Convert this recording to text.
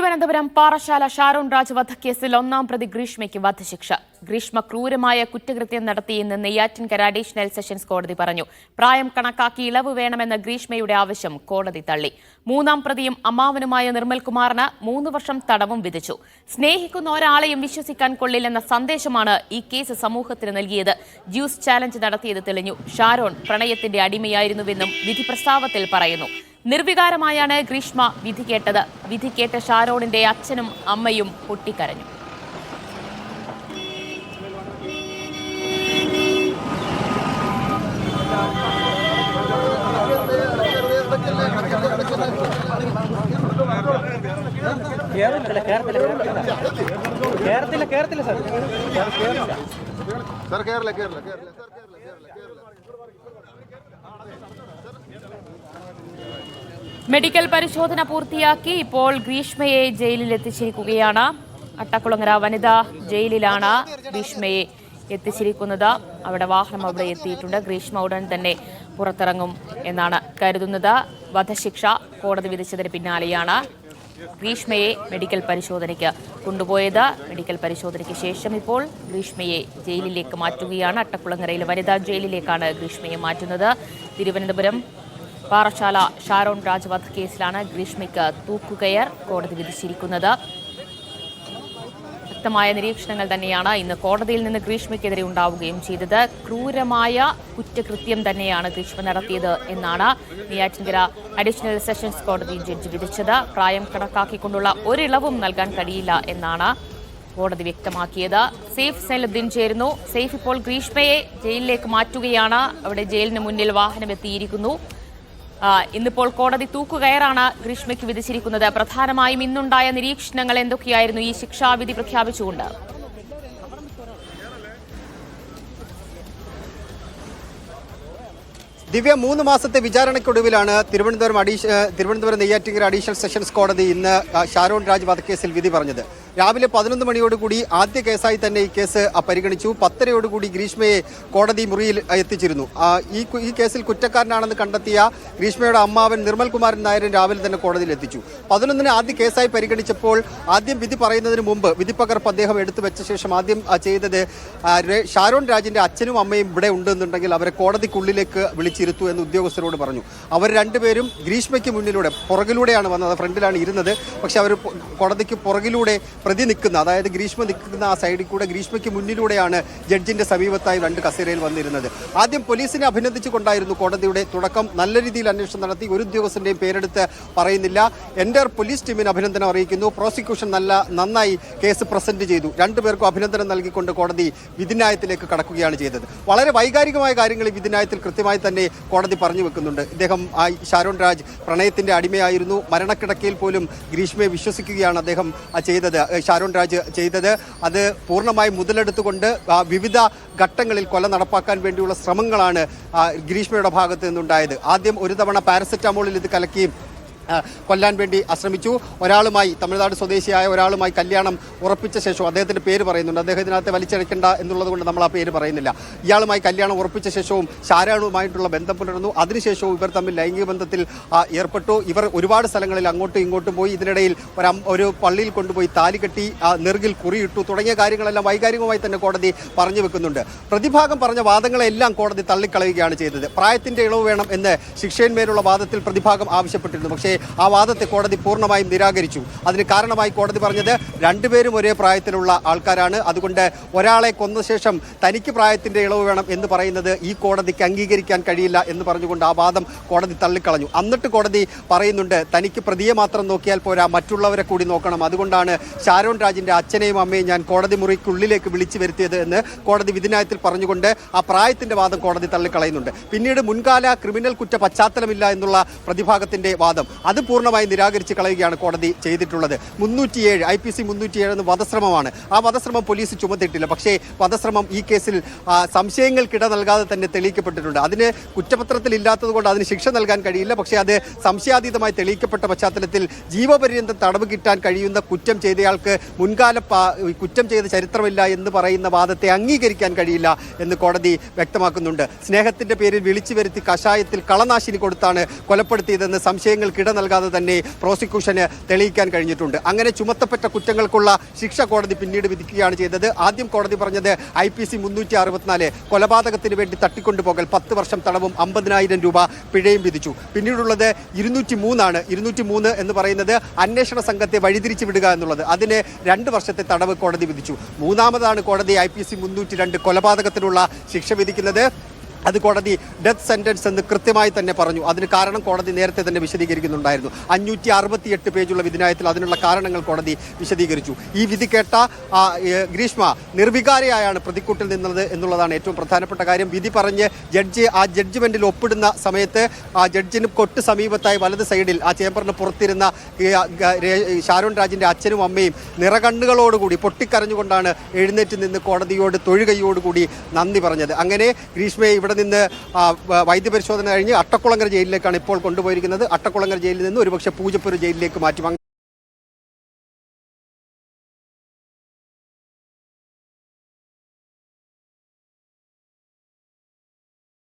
തിരുവനന്തപുരം പാറശാല ഷാരോൺ രാജ് വധക്കേസിൽ ഒന്നാം പ്രതി ഗ്രീഷ്മയ്ക്ക് വധശിക്ഷ. ഗ്രീഷ്മ ക്രൂരമായ കുറ്റകൃത്യം നടത്തിയെന്ന് നെയ്യാറ്റിൻകര അഡീഷണൽ സെഷൻസ് കോടതി പറഞ്ഞു. പ്രായം കണക്കാക്കി ഇളവ് വേണമെന്ന ഗ്രീഷ്മയുടെ ആവശ്യം കോടതി തള്ളി. മൂന്നാം പ്രതിയും അമ്മാവനുമായ നിർമ്മൽകുമാറിന് 3 വർഷം തടവും വിധിച്ചു. സ്നേഹിക്കുന്ന ഒരാളെയും വിശ്വസിക്കാൻ കൊള്ളില്ലെന്ന സന്ദേശമാണ് ഈ കേസ് സമൂഹത്തിന് നൽകിയത്. ജ്യൂസ് ചാലഞ്ച് നടത്തിയത് തെളിഞ്ഞു. ഷാരോൺ പ്രണയത്തിന്റെ അടിമയായിരുന്നുവെന്നും വിധി പ്രസ്താവത്തിൽ പറയുന്നു. നിർവികാരമായാണ് ഗ്രീഷ്മ വിധി കേട്ടത്. വിധി കേട്ട ഷാരോണിന്റെ അച്ഛനും അമ്മയും പൊട്ടിക്കരഞ്ഞു. മെഡിക്കൽ പരിശോധന പൂർത്തിയാക്കി ഇപ്പോൾ ഗ്രീഷ്മയെ ജയിലിൽ എത്തിച്ചിരിക്കുകയാണ്. അട്ടക്കുളങ്ങര വനിതാ ജയിലിലാണ് ഗ്രീഷ്മയെ എത്തിച്ചിരിക്കുന്നത്. അവിടെ വാഹനം അവിടെ എത്തിയിട്ടുണ്ട്. ഗ്രീഷ്മ ഉടൻ തന്നെ പുറത്തിറങ്ങും എന്നാണ് കരുതുന്നത്. വധശിക്ഷ കോടതി വിധിച്ചതിന് പിന്നാലെയാണ് ഗ്രീഷ്മയെ മെഡിക്കൽ പരിശോധനയ്ക്ക് കൊണ്ടുപോയത്. മെഡിക്കൽ പരിശോധനയ്ക്ക് ശേഷം ഇപ്പോൾ ഗ്രീഷ്മയെ ജയിലിലേക്ക് മാറ്റുകയാണ്. അട്ടക്കുളങ്ങരയിലെ വനിതാ ജയിലിലേക്കാണ് ഗ്രീഷ്മയെ മാറ്റുന്നത്. തിരുവനന്തപുരം പാറശാല ഷാരോൺ രാജ് വധക്കേസിലാണ് ഗ്രീഷ്മയ്ക്ക് തൂക്കുകയർ കോടതി വിധിച്ചിരിക്കുന്നത്. ശക്തമായ നിരീക്ഷണങ്ങൾ തന്നെയാണ് ഇന്ന് കോടതിയിൽ നിന്ന് ഗ്രീഷ്മയ്ക്കെതിരെ ഉണ്ടാവുകയും ചെയ്തത്. ക്രൂരമായ കുറ്റകൃത്യം തന്നെയാണ് ഗ്രീഷ്മ നടത്തിയത് എന്നാണ് നെയ്യാറ്റിൻകര അഡീഷണൽ സെഷൻസ് കോടതി ജഡ്ജി വിധിച്ചത്. പ്രായം കണക്കാക്കിക്കൊണ്ടുള്ള ഒരിളവും നൽകാൻ കഴിയില്ല എന്നാണ് കോടതി വ്യക്തമാക്കിയത്. സെയ്ഫ് സൈനുദ്ദീൻ ചേരുന്നു. സെയ്ഫ്, ഇപ്പോൾ ഗ്രീഷ്മയെ ജയിലിലേക്ക് മാറ്റുകയാണ്. അവിടെ ജയിലിന് മുന്നിൽ വാഹനം എത്തിയിരിക്കുന്നു. ഇന്നിപ്പോൾ കോടതി തൂക്കുകയറാണ് ഗ്രീഷ്മയ്ക്ക് വിധിച്ചിരിക്കുന്നത്. പ്രധാനമായും ഇന്നുണ്ടായ നിരീക്ഷണങ്ങൾ എന്തൊക്കെയായിരുന്നു ഈ ശിക്ഷാവിധി പ്രഖ്യാപിച്ചുകൊണ്ട്? ദിവ്യ, 3 മാസത്തെ വിചാരണയ്ക്കൊടുവിലാണ് തിരുവനന്തപുരം നെയ്യാറ്റിൻകര അഡീഷണൽ സെഷൻസ് കോടതി ഇന്ന് ഷാരോൺ രാജ് വധക്കേസിൽ വിധി പറഞ്ഞത്. രാവിലെ 11 മണിയോടുകൂടി ആദ്യ കേസായി തന്നെ ഈ കേസ് പരിഗണിച്ചു. 10:30 ഗ്രീഷ്മയെ കോടതി മുറിയിൽ എത്തിച്ചിരുന്നു. ഈ കേസിൽ കുറ്റക്കാരനാണെന്ന് കണ്ടെത്തിയ ഗ്രീഷ്മയുടെ അമ്മാവൻ നിർമ്മൽകുമാരൻ നായരൻ രാവിലെ തന്നെ കോടതിയിൽ എത്തിച്ചു. 11-ന് ആദ്യ കേസായി പരിഗണിച്ചപ്പോൾ ആദ്യം വിധി പറയുന്നതിന് മുമ്പ് വിധിപ്പകർപ്പ് അദ്ദേഹം എടുത്തു വെച്ച ശേഷം ആദ്യം ചെയ്തത് ഷാരോൺ രാജിന്റെ അച്ഛനും അമ്മയും ഇവിടെ ഉണ്ടെന്നുണ്ടെങ്കിൽ അവരെ കോടതിക്കുള്ളിലേക്ക് വിളിച്ചിരുത്തു എന്ന് ഉദ്യോഗസ്ഥരോട് പറഞ്ഞു. അവർ രണ്ടുപേരും ഗ്രീഷ്മയ്ക്ക് മുന്നിലൂടെ പുറകിലൂടെയാണ് വന്നത്. ഫ്രണ്ടിലാണ് ഇരുന്നത്. പക്ഷെ അവർ കോടതിക്ക് പുറകിലൂടെ പ്രതി നിൽക്കുന്ന, അതായത് ഗ്രീഷ്മ നിൽക്കുന്ന ആ സൈഡിൽ കൂടെ ഗ്രീഷ്മയ്ക്ക് മുന്നിലൂടെയാണ് ജഡ്ജിന്റെ സമീപത്തായി 2 കസേരയിൽ വന്നിരുന്നത്. ആദ്യം പോലീസിനെ അഭിനന്ദിച്ചുകൊണ്ടായിരുന്നു കോടതിയുടെ തുടക്കം. നല്ല രീതിയിൽ അന്വേഷണം നടത്തി. ഒരു ഉദ്യോഗസ്ഥന്റെയും പേരെടുത്ത് പറയുന്നില്ല. എൻ്റെ പോലീസ് ടീമിന് അഭിനന്ദനം അറിയിക്കുന്നു. പ്രോസിക്യൂഷൻ നന്നായി കേസ് പ്രസന്റ് ചെയ്തു. 2 പേർക്കും അഭിനന്ദനം നൽകിക്കൊണ്ട് കോടതി വിധിന്യായത്തിലേക്ക് കടക്കുകയാണ് ചെയ്തത്. വളരെ വൈകാരികമായ കാര്യങ്ങൾ ഈ വിധിന്യായത്തിൽ കൃത്യമായി തന്നെ കോടതി പറഞ്ഞു വെക്കുന്നുണ്ട്. ഇദ്ദേഹം ഷാരോൺ രാജ് പ്രണയത്തിന്റെ അടിമയായിരുന്നു. മരണക്കിടക്കയിൽ പോലും ഗ്രീഷ്മയെ വിശ്വസിക്കുകയാണ് അദ്ദേഹം ചെയ്തത്. ഷാരോൺ രാജ് ചെയ്തത് അത് പൂർണ്ണമായി മുതലെടുത്തുകൊണ്ട് വിവിധ ഘട്ടങ്ങളിൽ കൊല നടപ്പാക്കാൻ വേണ്ടിയുള്ള ശ്രമങ്ങളാണ് ഗ്രീഷ്മയുടെ ഭാഗത്ത് നിന്നുണ്ടായത്. ആദ്യം ഒരു തവണ പാരസെറ്റാമോളിൽ ഇത് കലക്കി കൊല്ലാൻ വേണ്ടി ശ്രമിച്ചു. ഒരാളുമായി, തമിഴ്നാട് സ്വദേശിയായ ഒരാളുമായി കല്യാണം ഉറപ്പിച്ച ശേഷം, അദ്ദേഹത്തിന്റെ പേര് പറയുന്നുണ്ട്, അദ്ദേഹം ഇതിനകത്ത് വലിച്ചെടുക്കേണ്ട എന്നുള്ളത് കൊണ്ട് നമ്മൾ ആ പേര് പറയുന്നില്ല. ഇയാളുമായി കല്യാണം ഉറപ്പിച്ച ശേഷവും ഷാരോണുമായിട്ടുള്ള ബന്ധം പുലർന്നു. അതിനുശേഷവും ഇവർ തമ്മിൽ ലൈംഗിക ബന്ധത്തിൽ ഏർപ്പെട്ടു. ഇവർ ഒരുപാട് സ്ഥലങ്ങളിൽ അങ്ങോട്ടും ഇങ്ങോട്ടും പോയി. ഇതിനിടയിൽ ഒരു പള്ളിയിൽ കൊണ്ടുപോയി താലി കെട്ടി, നെറുകിൽ കുറിയിട്ടു തുടങ്ങിയ കാര്യങ്ങളെല്ലാം വൈകാരികമായി തന്നെ കോടതി പറഞ്ഞു വെക്കുന്നുണ്ട്. പ്രതിഭാഗം പറഞ്ഞ വാദങ്ങളെല്ലാം കോടതി തള്ളിക്കളയുകയാണ് ചെയ്തത്. പ്രായത്തിന്റെ ഇളവ് വേണം എന്ന് ശിക്ഷയിന്മേലുള്ള വാദത്തിൽ പ്രതിഭാഗം ആവശ്യപ്പെട്ടിരുന്നു. പക്ഷേ ആ വാദത്തെ കോടതി പൂർണ്ണമായും നിരാകരിച്ചു. അതിന് കാരണമായി കോടതി പറഞ്ഞത് 2 പേരും ഒരേ പ്രായത്തിലുള്ള ആൾക്കാരാണ്. അതുകൊണ്ട് ഒരാളെ കൊന്ന ശേഷം തനിക്ക് പ്രായത്തിന്റെ ഇളവ് വേണം എന്ന് പറയുന്നത് ഈ കോടതിക്ക് അംഗീകരിക്കാൻ കഴിയില്ല എന്ന് പറഞ്ഞുകൊണ്ട് ആ വാദം കോടതി തള്ളിക്കളഞ്ഞു. എന്നിട്ട് കോടതി പറയുന്നുണ്ട്, തനിക്ക് പ്രതിയെ മാത്രം നോക്കിയാൽ പോരാ, മറ്റുള്ളവരെ കൂടി നോക്കണം. അതുകൊണ്ടാണ് ഷാരോൺ രാജിന്റെ അച്ഛനെയും അമ്മയും ഞാൻ കോടതി മുറിക്കുള്ളിലേക്ക് വിളിച്ചു വരുത്തിയത് എന്ന് കോടതി വിധിന്യായത്തിൽ പറഞ്ഞുകൊണ്ട് ആ പ്രായത്തിന്റെ വാദം കോടതി തള്ളിക്കളയുന്നുണ്ട്. പിന്നീട് മുൻകാല ക്രിമിനൽ കുറ്റ പശ്ചാത്തലമില്ല എന്നുള്ള പ്രതിഭാഗത്തിന്റെ വാദം അത് പൂർണ്ണമായി നിരാകരിച്ച് കളയുകയാണ് കോടതി ചെയ്തിട്ടുള്ളത്. 307 IPC 307 എന്ന വധശ്രമമാണ്. ആ വധശ്രമം പോലീസ് ചുമത്തിയിട്ടില്ല. പക്ഷേ വധശ്രമം ഈ കേസിൽ സംശയങ്ങൾക്കിട നൽകാതെ തന്നെ തെളിയിക്കപ്പെട്ടിട്ടുണ്ട്. അതിന് കുറ്റപത്രത്തിൽ ഇല്ലാത്തത് കൊണ്ട് അതിന് ശിക്ഷ നൽകാൻ കഴിയില്ല. പക്ഷേ അത് സംശയാതീതമായി തെളിയിക്കപ്പെട്ട പശ്ചാത്തലത്തിൽ ജീവപര്യന്തം തടവ് കിട്ടാൻ കഴിയുന്ന കുറ്റം ചെയ്തയാൾക്ക് മുൻകാല കുറ്റം ചെയ്ത ചരിത്രമില്ല എന്ന് പറയുന്ന വാദത്തെ അംഗീകരിക്കാൻ കഴിയില്ല എന്ന് കോടതി വ്യക്തമാക്കുന്നുണ്ട്. സ്നേഹത്തിന്റെ പേരിൽ വിളിച്ചു വരുത്തി കഷായത്തിൽ കളനാശിനി കൊടുത്താണ് കൊലപ്പെടുത്തിയതെന്ന് സംശയങ്ങൾക്കിട നൽകാതെ തന്നെ പ്രോസിക്യൂഷന് തെളിയിക്കാൻ കഴിഞ്ഞിട്ടുണ്ട്. അങ്ങനെ ചുമത്തപ്പെട്ട കുറ്റങ്ങൾക്കുള്ള ശിക്ഷ കോടതി പിന്നീട് വിധിക്കുകയാണ് ചെയ്തത്. ആദ്യം കോടതി പറഞ്ഞത് IPC 364 കൊലപാതകത്തിന് വേണ്ടി തട്ടിക്കൊണ്ടുപോകൽ 10 വർഷം തടവും 50,000 രൂപ പിഴയും വിധിച്ചു. പിന്നീടുള്ളത് 203 ആണ്. 203 എന്ന് പറയുന്നത് അന്വേഷണ സംഘത്തെ വഴിതിരിച്ചു വിടുക എന്നുള്ളത്. അതിന് 2 വർഷത്തെ തടവ് കോടതി വിധിച്ചു. മൂന്നാമതാണ് കോടതി IPC 302 കൊലപാതകത്തിനുള്ള ശിക്ഷ വിധിക്കുന്നത്. അത് കോടതി ഡെത്ത് സെന്റൻസ് എന്ന് കൃത്യമായി തന്നെ പറഞ്ഞു. അതിന് കാരണം കോടതി നേരത്തെ തന്നെ വിശദീകരിക്കുന്നുണ്ടായിരുന്നു. 568 പേജുള്ള വിധിന്യായത്തിൽ അതിനുള്ള കാരണങ്ങൾ കോടതി വിശദീകരിച്ചു. ഈ വിധി കേട്ട ഗ്രീഷ്മ നിർവികാരയായാണ് പ്രതിക്കൂട്ടിൽ നിന്നത് എന്നുള്ളതാണ് ഏറ്റവും പ്രധാനപ്പെട്ട കാര്യം. വിധി പറഞ്ഞ് ജഡ്ജി ആ ജഡ്ജ്മെന്റിൽ ഒപ്പിടുന്ന സമയത്ത് ആ ജഡ്ജിന് കൊട്ട് സമീപത്തായി വലത് സൈഡിൽ ആ ചേംബറിന് പുറത്തിരുന്ന ഷാരോൺ രാജിന്റെ അച്ഛനും അമ്മയും നിറകണ്ണുകളോടുകൂടി പൊട്ടിക്കരഞ്ഞുകൊണ്ടാണ് എഴുന്നേറ്റ് നിന്ന് കോടതിയോട് തൊഴുകൈയോടുകൂടി നന്ദി പറഞ്ഞത്. അങ്ങനെ ഗ്രീഷ്മയെ ഇവിടെ നിന്ന് വൈദ്യപരിശോധന കഴിഞ്ഞ് അട്ടക്കുളങ്ങര ജയിലിലേക്കാണ് ഇപ്പോൾ കൊണ്ടുപോയിരിക്കുന്നത്. അട്ടക്കുളങ്ങര ജയിലിൽ നിന്ന് ഒരുപക്ഷെ പൂജപ്പുര ജയിലിലേക്ക് മാറ്റി.